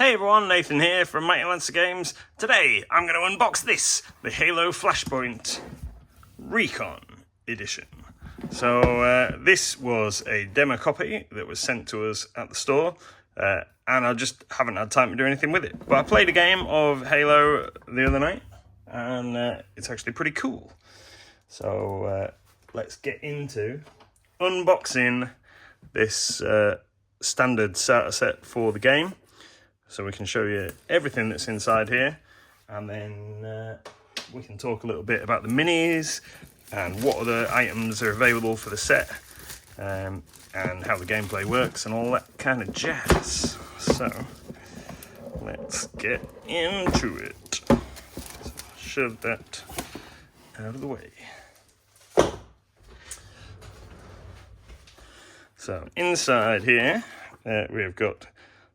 Hey everyone, Nathan here from Mantic Games. Today I'm going to unbox this, the Halo Flashpoint Recon Edition. So this was a demo copy that was sent to us at the store, and I just haven't had time to do anything with it. But I played a game of Halo the other night, and it's actually pretty cool. So let's get into unboxing this standard starter set for the game. So we can show you everything that's inside here, and then we can talk a little bit about the minis and what other items are available for the set, and how the gameplay works and all that kind of jazz. So let's get into it. So shove that out of the way. So inside here we've got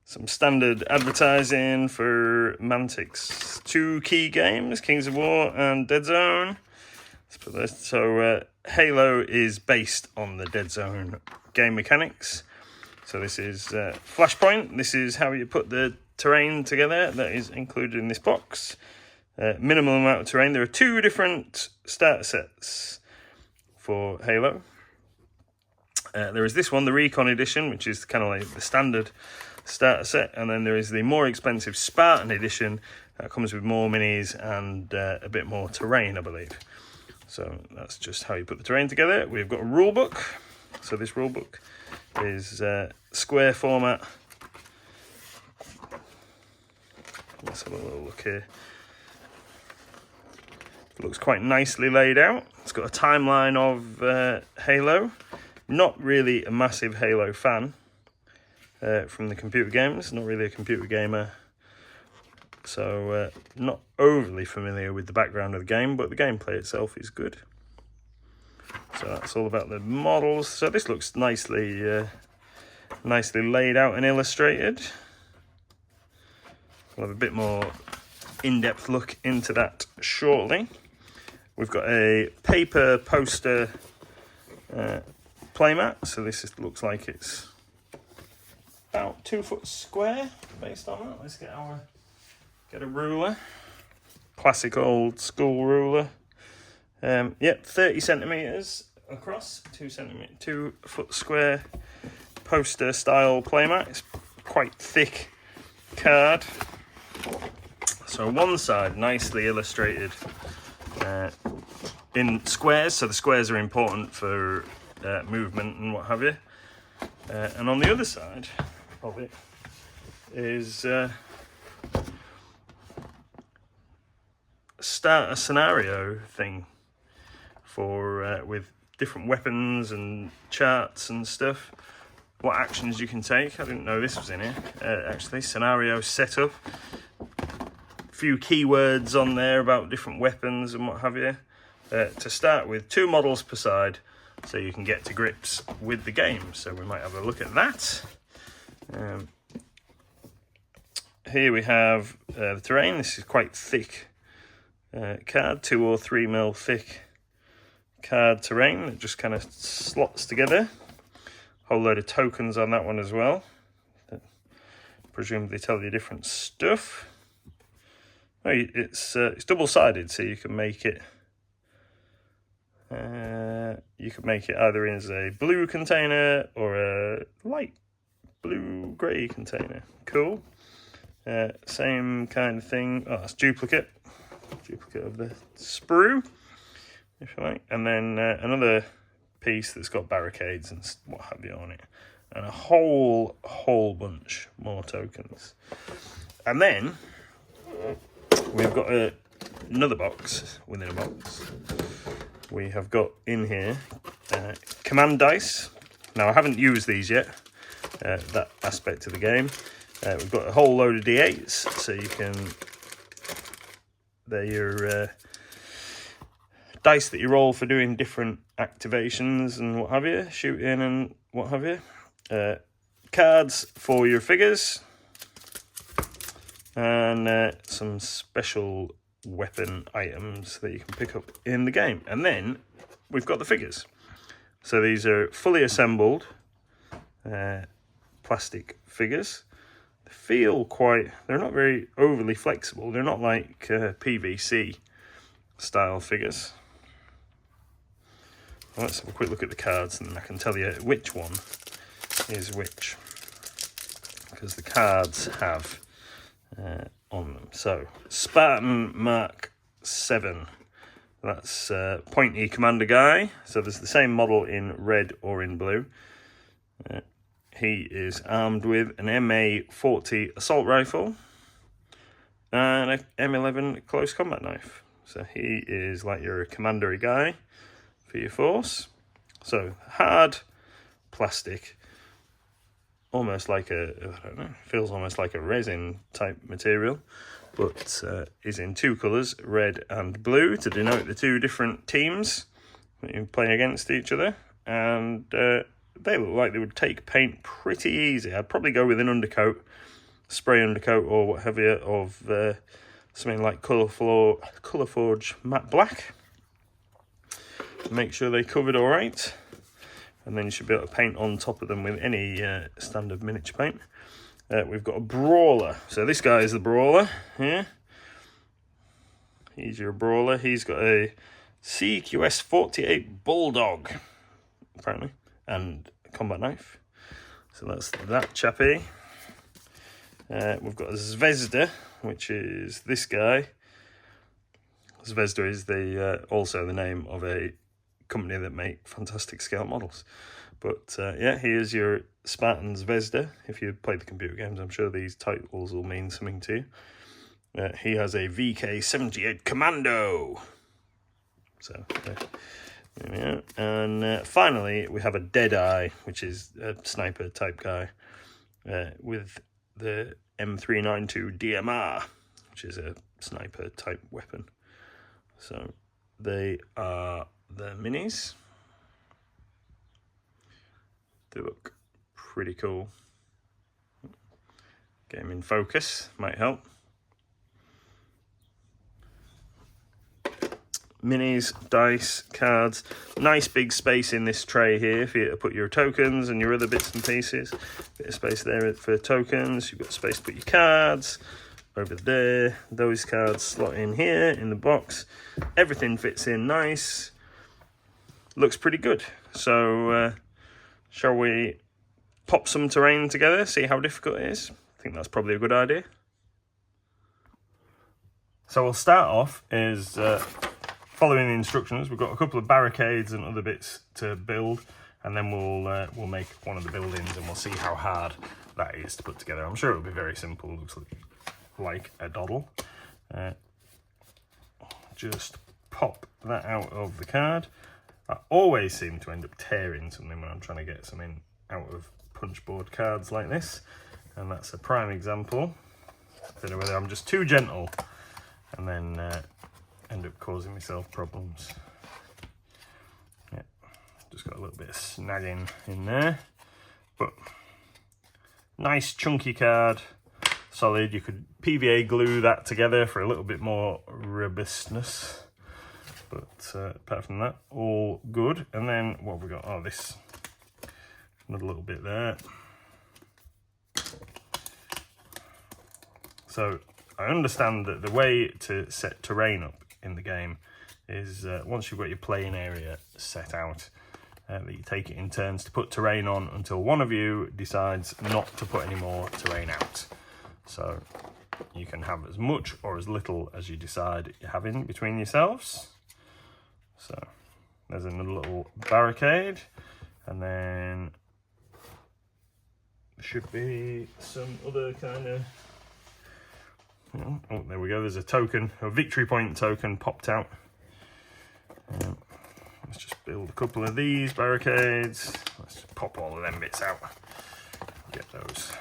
some standard advertising for Mantic's two key games, Kings of War and Dead Zone. Let's put this. So Halo is based on the Dead Zone game mechanics. So this is Flashpoint. This is how you put the terrain together that is included in this box. Minimal amount of terrain. There are two different starter sets for Halo. There is this one, the Recon Edition, which is kind of like the standard starter set, and then there is the more expensive Spartan Edition that comes with more minis and a bit more terrain, I believe. So that's just how you put the terrain together. We've got a rule book. So this rule book is square format. Let's have a little look here. It looks quite nicely laid out. It's got a timeline of Halo. Not really a massive Halo fan from the computer games, not really a computer gamer, so not overly familiar with the background of the game, but the gameplay itself is good. So that's all about the models. So this looks nicely laid out and illustrated. We'll have a bit more in-depth look into that shortly. We've got a paper poster playmat, so this looks like it's about 2 foot square based on that. Let's get a ruler, classic old school ruler. Yep, 30 centimeters across, 2 foot square poster style playmat. It's quite thick card. So one side nicely illustrated in squares, so the squares are important for movement and what have you. And on the other side of it is start a scenario thing for with different weapons and charts and stuff. What actions you can take. I didn't know this was in here. Actually, scenario setup. A few keywords on there about different weapons and what have you. To start with, 2 models per side, so you can get to grips with the game. So we might have a look at that. Here we have the terrain. This is quite thick card, 2 or 3 mil thick card terrain. It just kind of slots together. Whole load of tokens on that one as well, that presumably tell you different stuff. Oh, it's double-sided, so you can make it. You could make it either as a blue container or a light blue-grey container. Cool. Same kind of thing. Oh, that's duplicate of the sprue, if you like. And then another piece that's got barricades and what have you on it, and a whole bunch more tokens. And then we've got another box within a box. We have got in here command dice. Now I haven't used these yet, that aspect of the game. We've got a whole load of D8s, so you can, they're your dice that you roll for doing different activations and what have you, shooting and what have you. Cards for your figures, and some special weapon items that you can pick up in the game. And then we've got the figures. So these are fully assembled plastic figures. They feel quite, they're not very overly flexible. They're not like PVC style figures. Well, let's have a quick look at the cards and then I can tell you which one is which, because the cards have on them. So Spartan Mark 7, that's pointy commander guy. So there's the same model in red or in blue. He is armed with an MA-40 assault rifle and an M11 close combat knife. So he is like your commandery guy for your force. So hard plastic, almost like I don't know, feels almost like a resin type material, but is in two colours, red and blue, to denote the two different teams that you play against each other. And they look like they would take paint pretty easy. I'd probably go with an undercoat, spray undercoat or what have you, of something like Colourforge matte black. Make sure they covered all right, and then you should be able to paint on top of them with any standard miniature paint. We've got a brawler. So this guy is the brawler here. He's your brawler. He's got a CQS 48 Bulldog, apparently, and a combat knife. So that's that chappy. We've got a Zvezda, which is this guy. Zvezda is also the name of a company that make fantastic scale models. But yeah, he is your Spartan Zvezda. If you play the computer games, I'm sure these titles will mean something to you. He has a VK-78 Commando. So there we are. And finally, we have a Deadeye, which is a sniper type guy, with the M392 DMR, which is a sniper type weapon. So they are the minis. They look pretty cool. Get them in focus, might help. Minis, dice, cards. Nice big space in this tray here for you to put your tokens and your other bits and pieces. Bit of space there for tokens. You've got space to put your cards over there. Those cards slot in here in the box. Everything fits in nice. Looks pretty good. So shall we pop some terrain together, see how difficult it is? I think that's probably a good idea. So we'll start off is following the instructions. We've got a couple of barricades and other bits to build, and then we'll make one of the buildings and we'll see how hard that is to put together. I'm sure it'll be very simple. Looks like a doddle. Just pop that out of the card. I always seem to end up tearing something when I'm trying to get something out of punchboard cards like this, and that's a prime example. I don't know whether I'm just too gentle and then end up causing myself problems. Yeah, just got a little bit of snagging in there, but nice chunky card, solid. You could PVA glue that together for a little bit more robustness. But apart from that, all good. And then what have we got? Oh, this, another little bit there. So I understand that the way to set terrain up in the game is once you've got your playing area set out, that you take it in turns to put terrain on until one of you decides not to put any more terrain out. So you can have as much or as little as you decide you're having between yourselves. So there's another little barricade, and then there should be some other kind of, oh, there we go, there's a token, a victory point token popped out. Let's just build a couple of these barricades. Let's just pop all of them bits out. Get those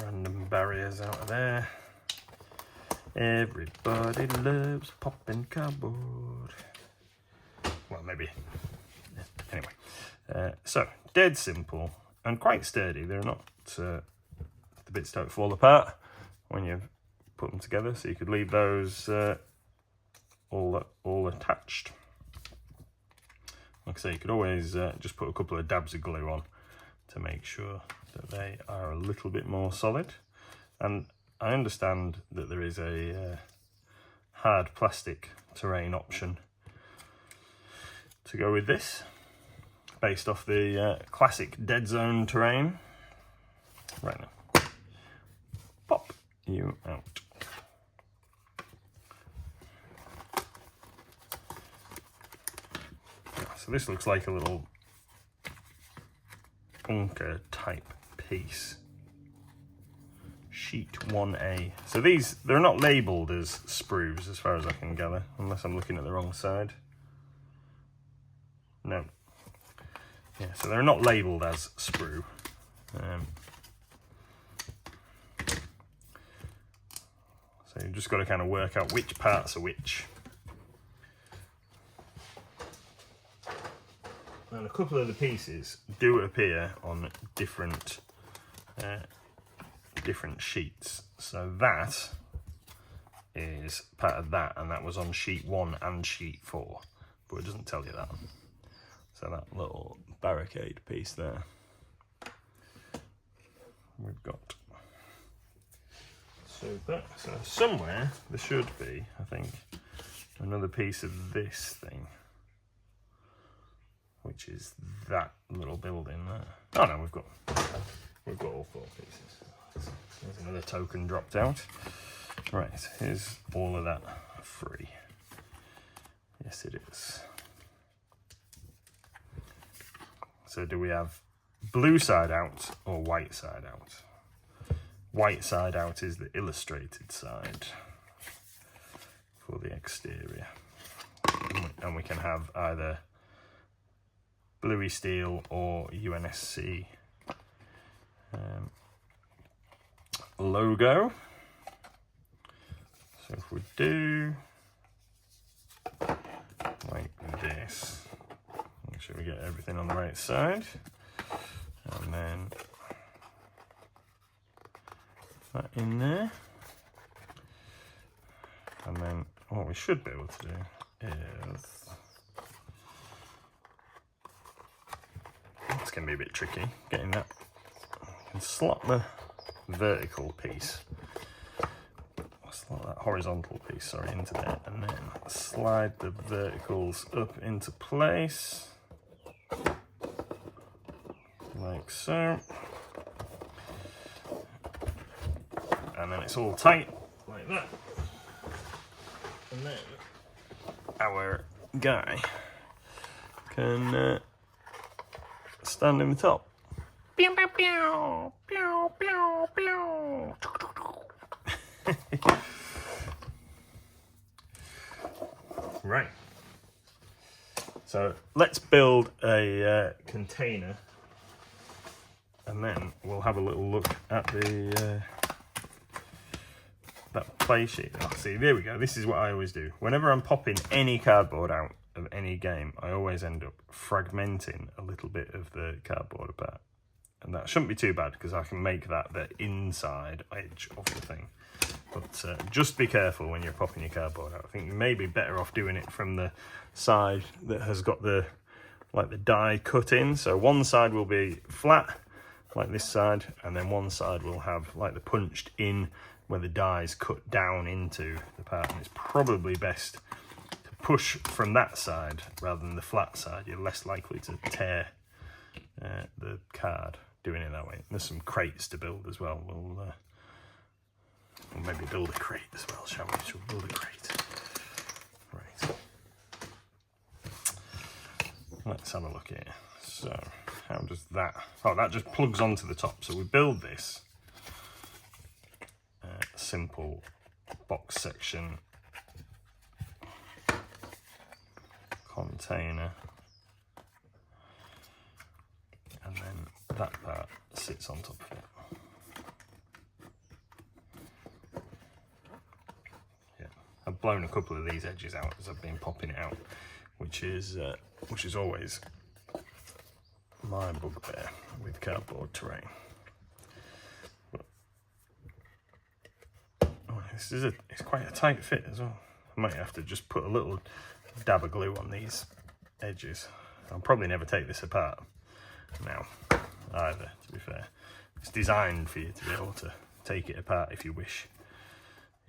random barriers out of there. Everybody loves popping cardboard. Well, maybe. Yeah. Anyway, so dead simple and quite sturdy. They're not, the bits don't fall apart when you put them together, so you could leave those all attached. Like I say, you could always just put a couple of dabs of glue on to make sure that they are a little bit more solid. And I understand that there is a hard plastic terrain option to go with this, based off the classic dead zone terrain. Right now, pop you out. So this looks like a little bunker type piece. Sheet 1A. So they're not labelled as sprues as far as I can gather, unless I'm looking at the wrong side. No. Yeah, so they're not labelled as sprue. So you've just got to kind of work out which parts are which. And a couple of the pieces do appear on different sheets. So that is part of that, and that was on sheet 1 and sheet 4, but it doesn't tell you that. So that little barricade piece there, we've got. So somewhere there should be, I think, another piece of this thing, which is that little building there. Oh no, we've got all 4 pieces. There's another token dropped out. Right, here's all of that free. Yes, it is. So do we have blue side out or white side out? White side out is the illustrated side for the exterior. And we can have either bluey steel or UNSC logo. So if we do like this, make sure we get everything on the right side, and then that in there, and then what we should be able to do is, it's going to be a bit tricky getting that. You can slot the vertical piece, slot that horizontal piece, sorry, into there, and then slide the verticals up into place, like so. And then it's all tight, like that. And then our guy can stand in the top. Pew, pew, pew, pew, pew, pew. Right. So let's build a container, and then we'll have a little look at the that play sheet. Oh, see, there we go. This is what I always do. Whenever I'm popping any cardboard out of any game, I always end up fragmenting a little bit of the cardboard apart. And that shouldn't be too bad, because I can make that the inside edge of the thing. But just be careful when you're popping your cardboard out. I think you may be better off doing it from the side that has got the die cut in. So one side will be flat, like this side, and then one side will have like the punched in where the die's cut down into the part. And it's probably best to push from that side rather than the flat side. You're less likely to tear the card doing it that way. There's some crates to build as well. We'll maybe build a crate as well, shall we? Shall we build a crate? Right. Let's have a look here. So, how does that... Oh, that just plugs onto the top. So we build this simple box section container, and then that part sits on top of it. Yeah, I've blown a couple of these edges out as I've been popping it out, which is always my bugbear with cardboard terrain. It's quite a tight fit as well. I might have to just put a little dab of glue on these edges. I'll probably never take this apart now. either, to be fair. It's designed for you to be able to take it apart if you wish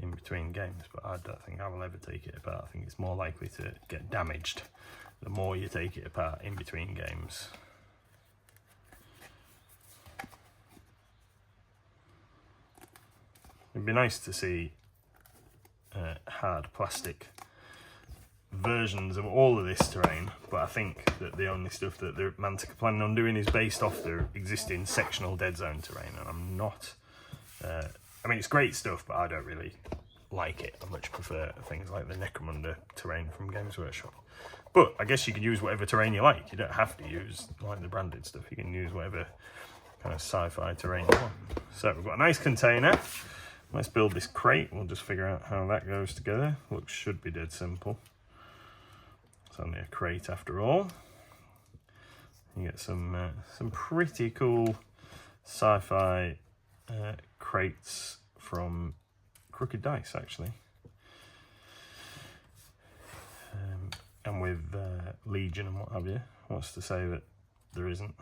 in between games, but I don't think I will ever take it apart. I think it's more likely to get damaged the more you take it apart in between games. It'd be nice to see hard plastic versions of all of this terrain, but I think that the only stuff that the Mantic are planning on doing is based off their existing sectional dead zone terrain, and I'm not... I mean, it's great stuff, but I don't really like it. I much prefer things like the Necromunda terrain from Games Workshop. But I guess you can use whatever terrain you like. You don't have to use like the branded stuff. You can use whatever kind of sci-fi terrain you want. So we've got a nice container. Let's build this crate. We'll just figure out how that goes together. Looks should be dead simple. It's only a crate after all. You get some pretty cool sci-fi crates from Crooked Dice, actually. And with Legion and what have you. What's to say that there isn't?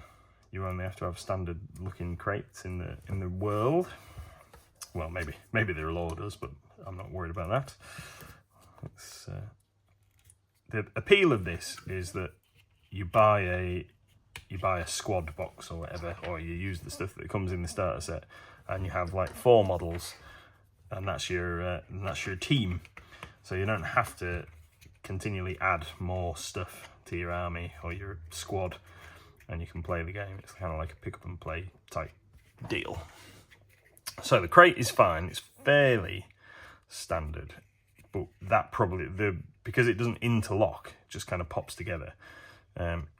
You only have to have standard looking crates in the world. Well, maybe the law does, but I'm not worried about that. It's, the appeal of this is that you buy a squad box or whatever, or you use the stuff that comes in the starter set, and you have like 4 models, and that's your team. So you don't have to continually add more stuff to your army or your squad, and you can play the game. It's kind of like a pick up and play type deal. So the crate is fine. It's fairly standard, but that probably because it doesn't interlock, it just kind of pops together.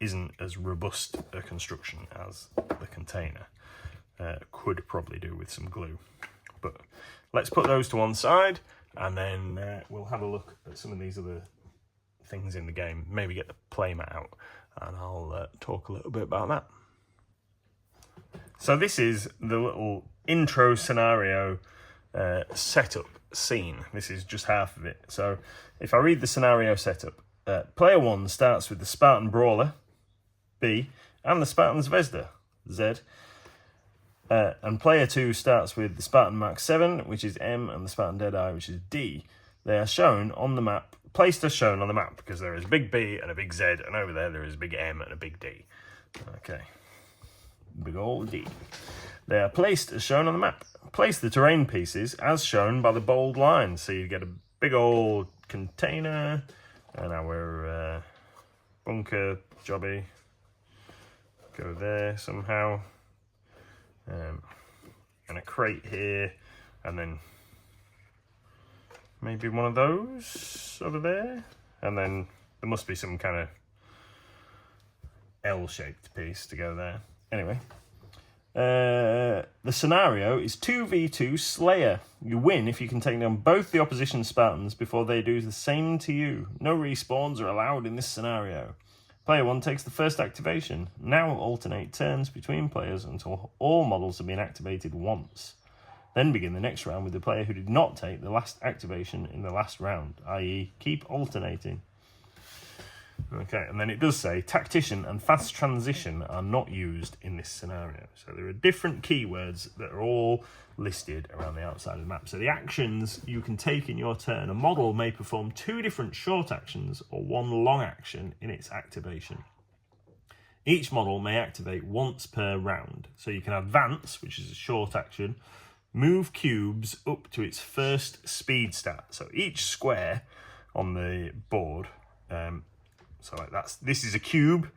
Isn't as robust a construction as the container. Could probably do with some glue. But let's put those to one side, and then we'll have a look at some of these other things in the game. Maybe get the playmat out, and I'll talk a little bit about that. So this is the little intro scenario setup scene. This is just half of it. So if I read the scenario setup, player 1 starts with the Spartan Brawler, B, and the Spartan Zvezda, Z. And player 2 starts with the Spartan Mark 7, which is M, and the Spartan Deadeye, which is D. They are shown on the map, placed as shown on the map, because there is a big B and a big Z, and over there is a big M and a big D. Okay. Big old D. They are placed as shown on the map. Place the terrain pieces as shown by the bold lines. So you get a big old container, and our bunker jobby. Go there somehow. And a crate here, and then maybe one of those over there, and then there must be some kind of L-shaped piece to go there. Anyway, the scenario is 2v2 Slayer. You win if you can take down both the opposition Spartans before they do the same to you. No respawns are allowed in this scenario. Player 1 takes the first activation. Now alternate turns between players until all models have been activated once. Then begin the next round with the player who did not take the last activation in the last round, i.e. keep alternating. Okay, and then it does say tactician and fast transition are not used in this scenario. So there are different keywords that are all listed around the outside of the map. So the actions you can take in your turn, a model may perform 2 different short actions or 1 long action in its activation. Each model may activate once per round. So you can advance, which is a short action, move cubes up to its first speed stat. So each square on the board, so like this is a cube.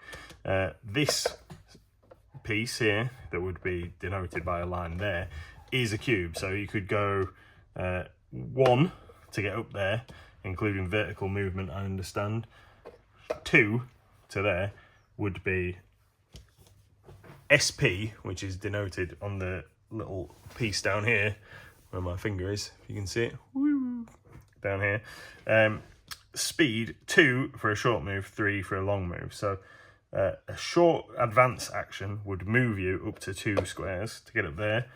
This piece here that would be denoted by a line there is a cube. So you could go 1 to get up there, including vertical movement, I understand. 2 to there would be SP, which is denoted on the little piece down here where my finger is, if you can see it. Woo, down here. Speed 2 for a short move, 3 for a long move. So a short advance action would move you up to 2 squares to get up there.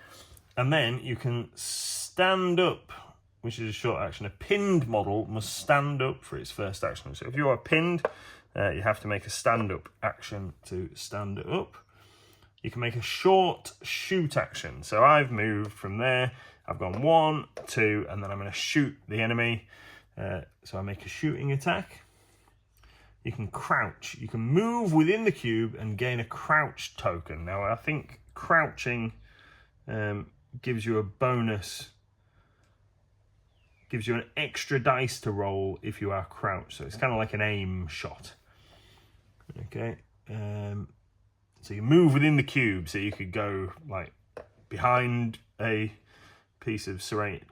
And then you can stand up, which is a short action. A pinned model must stand up for its first action. So if you are pinned, you have to make a stand up action to stand up. you can make a short shoot action. So I've moved from there, I've gone 1, 2, and then I'm going to shoot the enemy. So I make a shooting attack. You can crouch. You can move within the cube and gain a crouch token. Now, I think crouching gives you a bonus, gives you an extra dice to roll if you are crouched. So it's kind of like an aim shot. Okay. So you move within the cube, so you could go like behind a piece of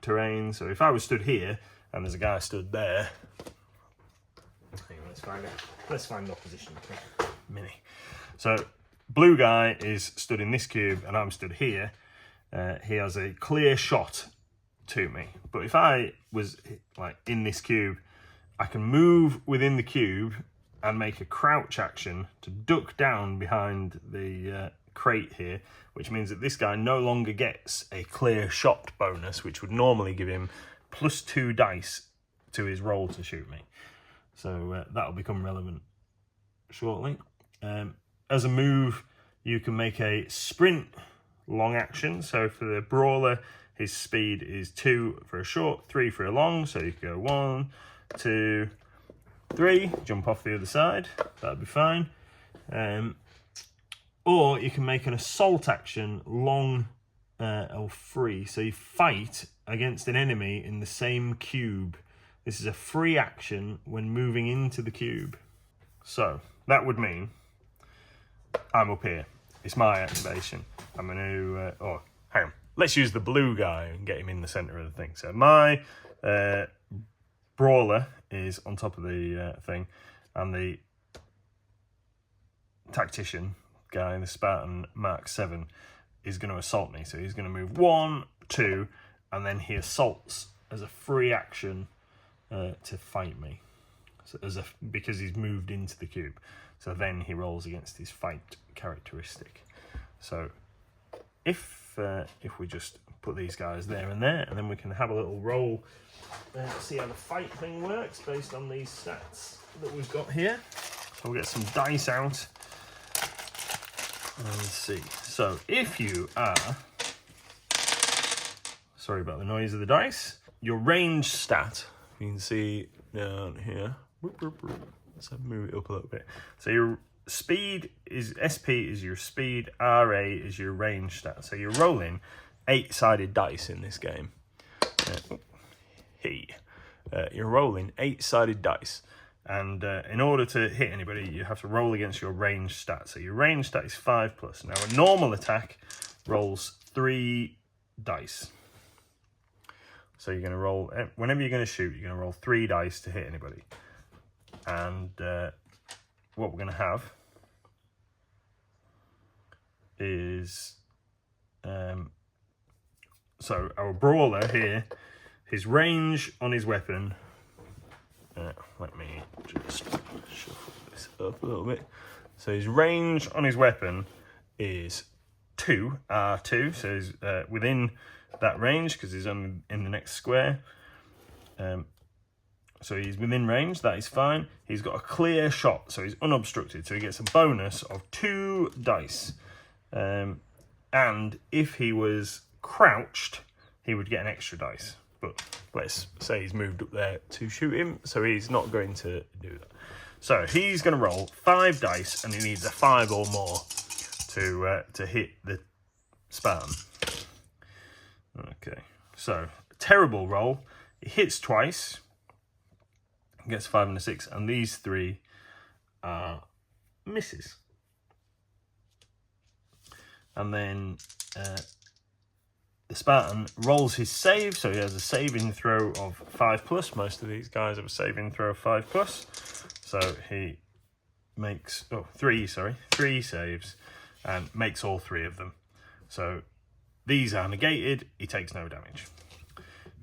terrain. So if I was stood here and there's a guy stood there, hang on, let's find opposition. Mini. So blue guy is stood in this cube and I'm stood here. He has a clear shot to me. But if I was like in this cube, I can move within the cube and make a crouch action to duck down behind the crate here, which means that this guy no longer gets a clear shot bonus, which would normally give him +2 dice to his roll to shoot me. So that'll become relevant shortly. As a move, you can make a sprint long action. So for the brawler, his speed is 2 for a short, 3 for a long. So you can go 1, 2, 3, jump off the other side, that'd be fine. Or you can make an assault action long or free. So you fight against an enemy in the same cube. This is a free action when moving into the cube. So that would mean I'm up here. It's my activation. I'm going to, hang on. Let's use the blue guy and get him in the center of the thing. So my brawler is on top of the thing, and the tactician guy, the Spartan Mark 7, is going to assault me. So he's going to move 1, 2, and then he assaults as a free action to fight me. So because he's moved into the cube. So then he rolls against his fight characteristic. So if we just put these guys there, and then we can have a little roll, see how the fight thing works based on these stats that we've got here. So we'll get some dice out and see. So if you are, sorry about the noise of the dice, your range stat, you can see down here. Let's move it up a little bit. So your speed is, SP is your speed, RA is your range stat. So you're rolling 8-sided dice in this game. You're rolling 8-sided dice. And in order to hit anybody, you have to roll against your range stat. So your range stat is 5+. Now a normal attack rolls 3 dice. So you're going to roll, whenever you're going to shoot, you're going to roll 3 dice to hit anybody. And what we're going to have is, so our brawler here, his range on his weapon, let me just shuffle this up a little bit. So his range on his weapon is 2, R2, so he's within that range because he's in the next square. So he's within range, that is fine. He's got a clear shot, so he's unobstructed, so he gets a bonus of 2 dice. And if he was crouched, he would get an extra dice. But let's say he's moved up there to shoot him, so he's not going to do that. So he's going to roll 5 dice, and he needs a 5 or more to hit the Spartan. Okay, so terrible roll. He hits twice, gets 5 and a 6, and these 3 are misses. And then the Spartan rolls his save, so he has a saving throw of 5+. Most of these guys have a saving throw of 5+. So he makes 3 saves and makes all 3 of them. So these are negated, he takes no damage.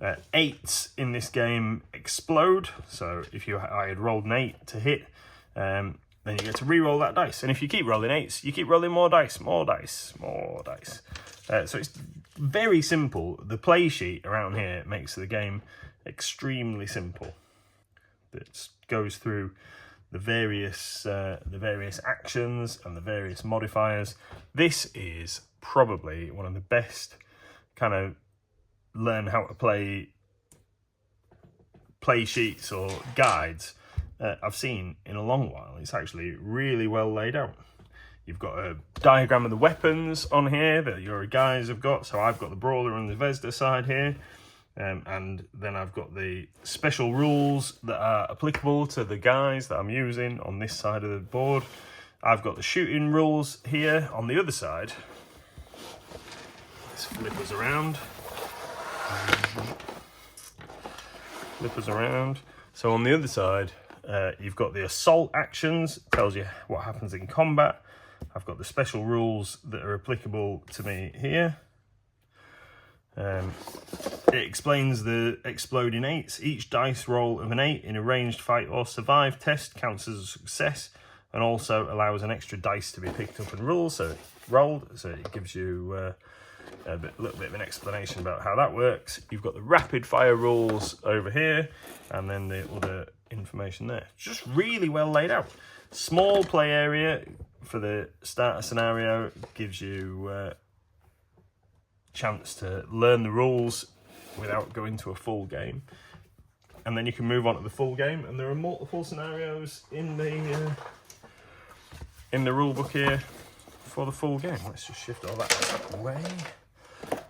8s in this game explode, so if I had rolled an 8 to hit, then you get to re-roll that dice. And if you keep rolling 8s, you keep rolling more dice. So it's very simple. The play sheet around here makes the game extremely simple. It goes through the various actions and the various modifiers. This is probably one of the best kind of learn how to play sheets or guides I've seen in a long while. It's actually really well laid out. You've got a diagram of the weapons on here that your guys have got. So I've got the Brawler and the Zvezda side here. And then I've got the special rules that are applicable to the guys that I'm using on this side of the board. I've got the shooting rules here on the other side. Let's flip us around. So on the other side, you've got the assault actions. It tells you what happens in combat. I've got the special rules that are applicable to me here. It explains the exploding 8s. Each dice roll of an 8 in a ranged fight or survive test counts as a success, and also allows an extra dice to be picked up and rolled. So it gives you a little bit of an explanation about how that works. You've got the rapid fire rules over here, and then the other information there. Just really well laid out. Small play area for the starter scenario gives you chance to learn the rules without going to a full game, and then you can move on to the full game, and there are multiple scenarios in the rule book here for the full game. Let's just shift all that away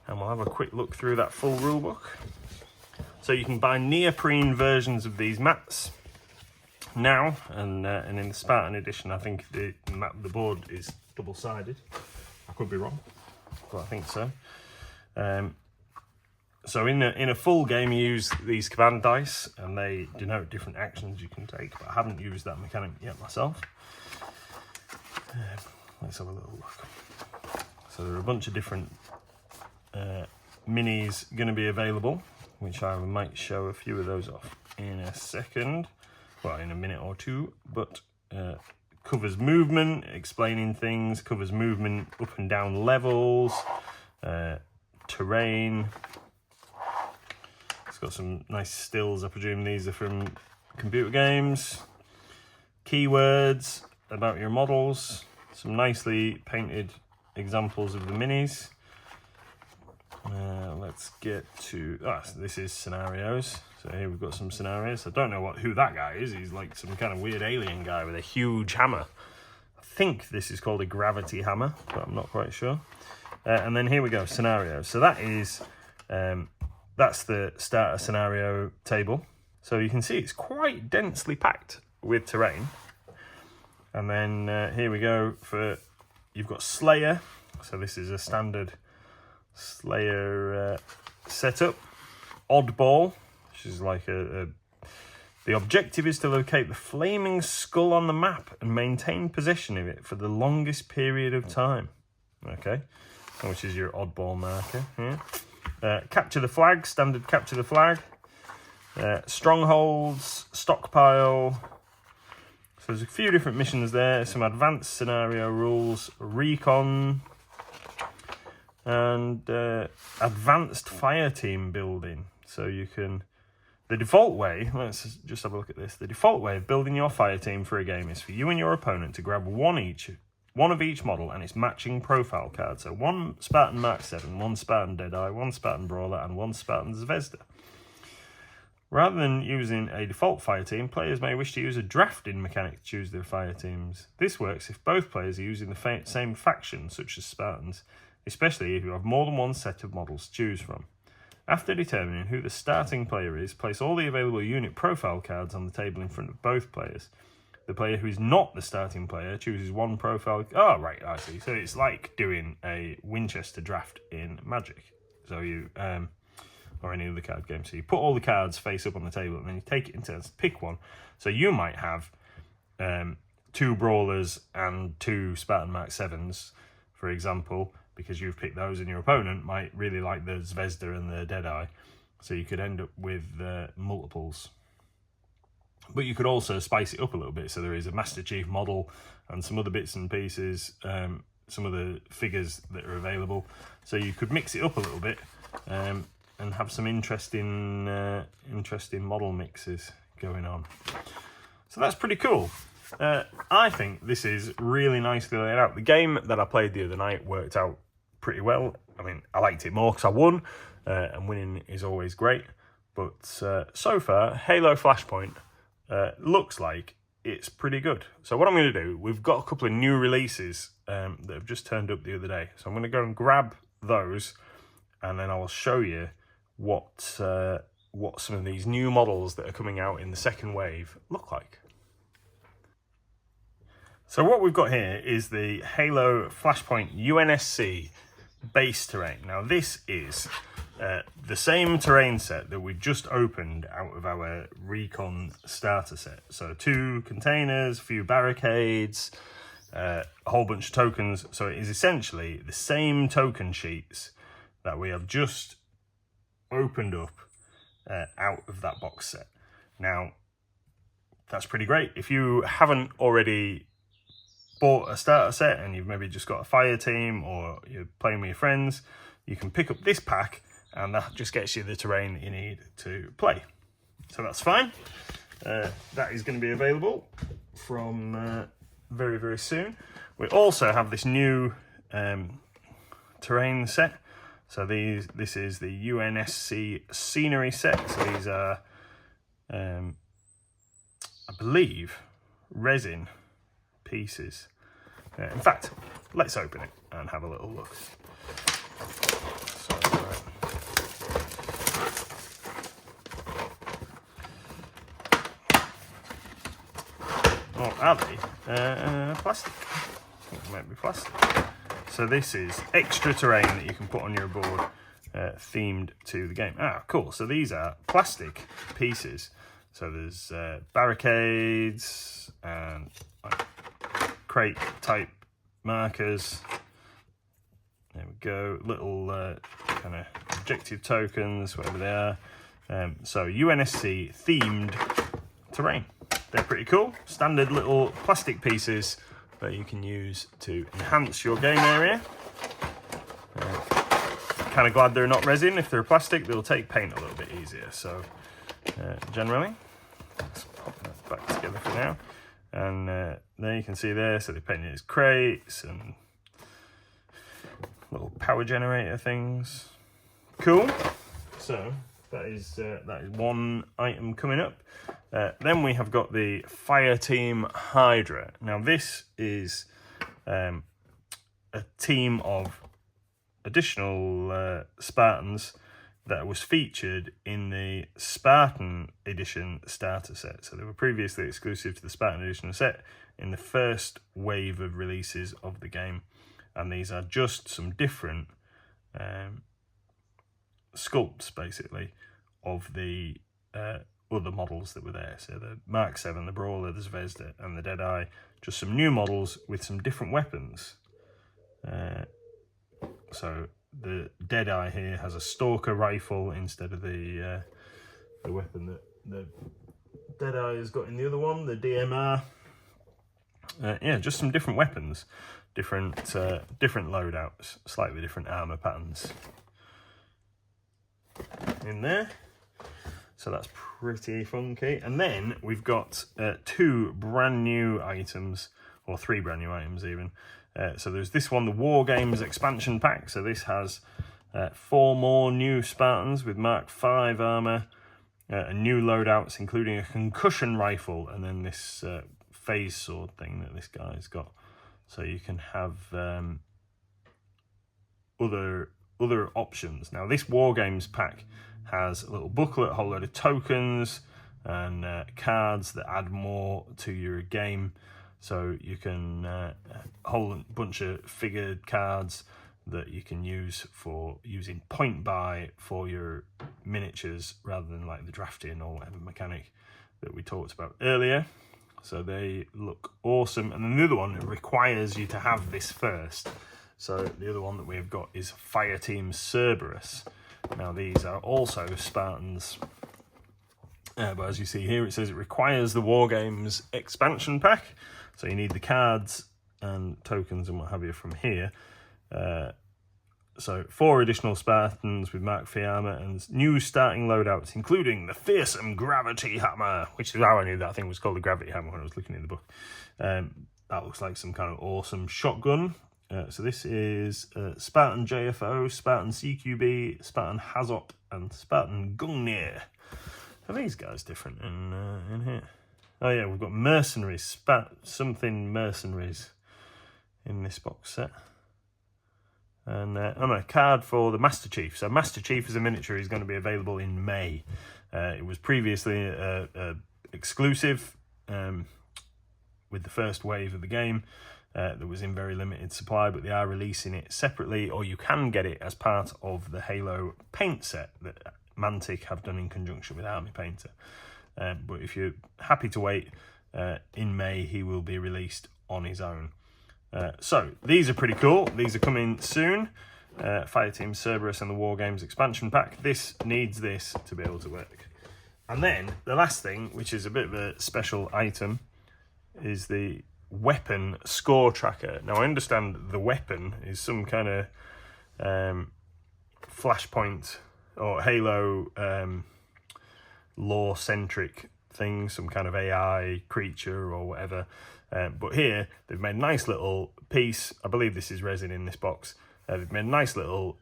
and we'll have a quick look through that full rule book. So you can buy neoprene versions of these mats now, and in the Spartan edition I think the board is double-sided. I could be wrong, but I think so. So in a full game you use these command dice, and they denote different actions you can take, but I haven't used that mechanic yet myself. Let's have a little look. So there are a bunch of different minis going to be available, which I might show a few of those off in a second, well, in a minute or two. But covers movement, explaining things, covers movement up and down levels, terrain. It's got some nice stills. I presume these are from computer games. Keywords about your models. Some nicely painted examples of the minis. Let's get to... so this is scenarios. So here we've got some scenarios. I don't know who that guy is. He's like some kind of weird alien guy with a huge hammer. I think this is called a gravity hammer, but I'm not quite sure. And then here we go, scenarios. So that is... that's the starter scenario table. So you can see it's quite densely packed with terrain. And then here we go for... You've got Slayer. So this is a standard Slayer setup. Oddball, which is like the objective is to locate the flaming skull on the map and maintain possession of it for the longest period of time. Okay, which is your oddball marker here. Capture the flag, standard capture the flag. Strongholds, stockpile. So there's a few different missions there. Some advanced scenario rules, recon, and advanced fire team building. So you can... The default way, let's just have a look at this. The default way of building your fire team for a game is for you and your opponent to grab one of each model and its matching profile card. So one Spartan Mark 7, one Spartan Deadeye, one Spartan Brawler, and one Spartan Zvezda. Rather than using a default fire team, players may wish to use a drafting mechanic to choose their fire teams. This works if both players are using the same faction, such as Spartans, especially if you have more than one set of models to choose from. After determining who the starting player is, place all the available unit profile cards on the table in front of both players. The player who is not the starting player chooses one profile... Oh, right, I see. So it's like doing a Winchester draft in Magic. So you... or any other card game. So you put all the cards face up on the table, and then you take it in turns to pick one. So you might have 2 Brawlers and 2 Spartan Mark 7s, for example, because you've picked those, and your opponent might really like the Zvezda and the Deadeye. So you could end up with multiples. But you could also spice it up a little bit. So there is a Master Chief model and some other bits and pieces, some of the figures that are available. So you could mix it up a little bit, and have some interesting model mixes going on. So that's pretty cool. I think this is really nicely laid out. The game that I played the other night worked out pretty well. I mean, I liked it more because I won, and winning is always great. But so far, Halo Flashpoint looks like it's pretty good. So what I'm going to do, we've got a couple of new releases that have just turned up the other day. So I'm going to go and grab those, and then I will show you what some of these new models that are coming out in the second wave look like. So what we've got here is the Halo Flashpoint UNSC base terrain. Now this is the same terrain set that we just opened out of our Recon starter set. So 2 containers, a few barricades, a whole bunch of tokens. So it is essentially the same token sheets that we have just opened up out of that box set. Now, that's pretty great. If you haven't already bought a starter set and you've maybe just got a fire team or you're playing with your friends, you can pick up this pack and that just gets you the terrain that you need to play. So that's fine. That is going to be available from very, very soon. We also have this new terrain set. So this is the UNSC scenery set. So these are, I believe, resin pieces. In fact, let's open it and have a little look. So, what are they? Plastic. I think it might be plastic. So this is extra terrain that you can put on your board, themed to the game. Ah, cool. So these are plastic pieces. So there's barricades and crate type markers. There we go. Little kind of objective tokens, whatever they are. So UNSC themed terrain. They're pretty cool. Standard little plastic pieces that you can use to enhance your game area. Kind of glad they're not resin. If they're plastic, they'll take paint a little bit easier. So generally, let's pop that back together for now. And there you can see there, so they painted as crates and little power generator things. Cool. So that is one item coming up. Then we have got the Fire Team Hydra. Now this is a team of additional Spartans that was featured in the Spartan Edition starter set. So they were previously exclusive to the Spartan Edition set in the first wave of releases of the game. And these are just some different sculpts, basically, of the other models that were there. So the Mark 7, the Brawler, the Zvezda, and the Deadeye. Just some new models with some different weapons. So the Deadeye here has a Stalker rifle instead of the weapon that the Deadeye has got in the other one, the DMR. Yeah, just some different weapons, different loadouts, slightly different armor patterns in there. So that's pretty funky. And then we've got 2 brand new items, or 3 brand new items even. So there's this one, the War Games expansion pack. So this has 4 more new Spartans with Mark 5 armor, and new loadouts, including a concussion rifle, and then this phase sword thing that this guy's got. So you can have other options. Now this War Games pack has a little booklet, a whole load of tokens, and cards that add more to your game. So you can a whole bunch of figured cards that you can use for using point buy for your miniatures rather than like the drafting or whatever mechanic that we talked about earlier. So they look awesome. And then the other one requires you to have this first. So the other one that we've got is Fire Team Cerberus. Now these are also Spartans. But as you see here, it says it requires the War Games expansion pack. So you need the cards and tokens and what have you from here. So 4 additional Spartans with Mark V armor and new starting loadouts, including the fearsome Gravity Hammer, which is how I knew that thing was called the Gravity Hammer when I was looking in the book. That looks like some kind of awesome shotgun. So this is Spartan JFO, Spartan CQB, Spartan Hazop, and Spartan Gungnir. Are these guys different in here? Oh yeah, we've got mercenaries, something mercenaries in this box set. And a card for the Master Chief. So Master Chief as a miniature is going to be available in May. It was previously exclusive with the first wave of the game that was in very limited supply, but they are releasing it separately, or you can get it as part of the Halo paint set that Mantic have done in conjunction with Army Painter. But if you're happy to wait, in May he will be released on his own. So these are pretty cool. These are coming soon. Fireteam Cerberus and the War Games expansion pack. This needs this to be able to work. And then the last thing, which is a bit of a special item, is the weapon score tracker. Now I understand the weapon is some kind of Flashpoint or Halo lore-centric thing, some kind of AI creature or whatever. But here, they've made a nice little piece. I believe this is resin in this box. They've made a nice little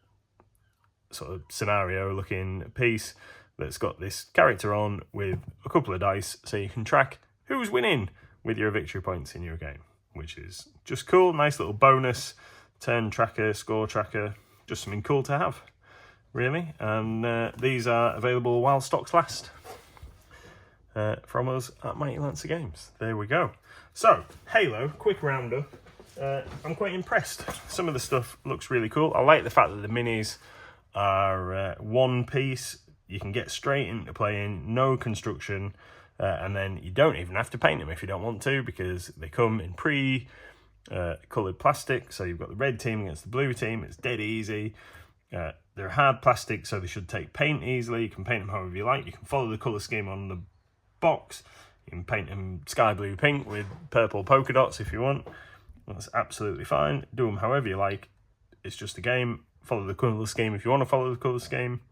sort of scenario-looking piece that's got this character on with a couple of dice, so you can track who's winning with your victory points in your game, which is just cool. Nice little bonus, turn tracker, score tracker, just something cool to have, really. And these are available while stocks last. From us at Mighty Lancer Games. There we go. So, Halo, quick roundup. I'm quite impressed. Some of the stuff looks really cool. I like the fact that the minis are one piece. You can get straight into playing, no construction, and then you don't even have to paint them if you don't want to, because they come in coloured plastic. So you've got the red team against the blue team. It's dead easy. They're hard plastic, so they should take paint easily. You can paint them however you like. You can follow the colour scheme on the box. You can paint them sky blue pink with purple polka dots if you want. That's absolutely fine. Do them however you like. It's just a game. Follow the colour scheme if you want to follow the colour scheme.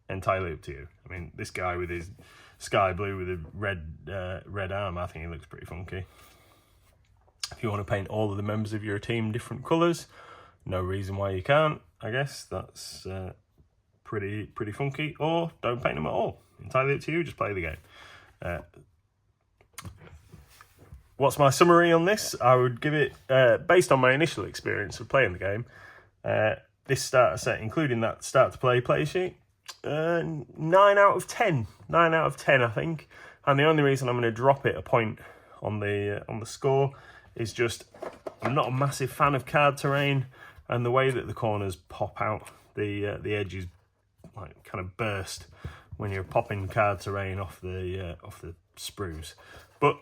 Entirely up to you. I mean, this guy with his sky blue with a red arm, I think he looks pretty funky. If you want to paint all of the members of your team different colours, no reason why you can't. I guess that's pretty funky. Or don't paint them at all. Entirely up to you. Just play the game. What's my summary on this? I would give it, based on my initial experience of playing the game, this starter set, including that start to play sheet, 9 out of 10. 9 out of 10, I think. And the only reason I'm going to drop it a point on the score is just I'm not a massive fan of card terrain, and the way that the corners pop out, the edges like kind of burst when you're popping card terrain off the sprues. But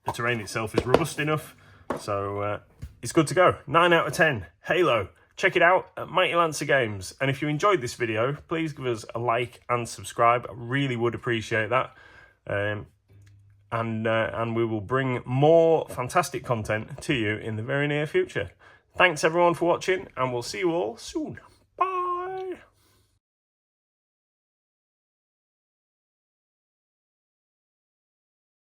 the terrain itself is robust enough, so it's good to go. 9 out of 10. Halo. Check it out at Mighty Lancer Games. And if you enjoyed this video, please give us a like and subscribe. I really would appreciate that. And we will bring more fantastic content to you in the very near future. Thanks everyone for watching, and we'll see you all soon.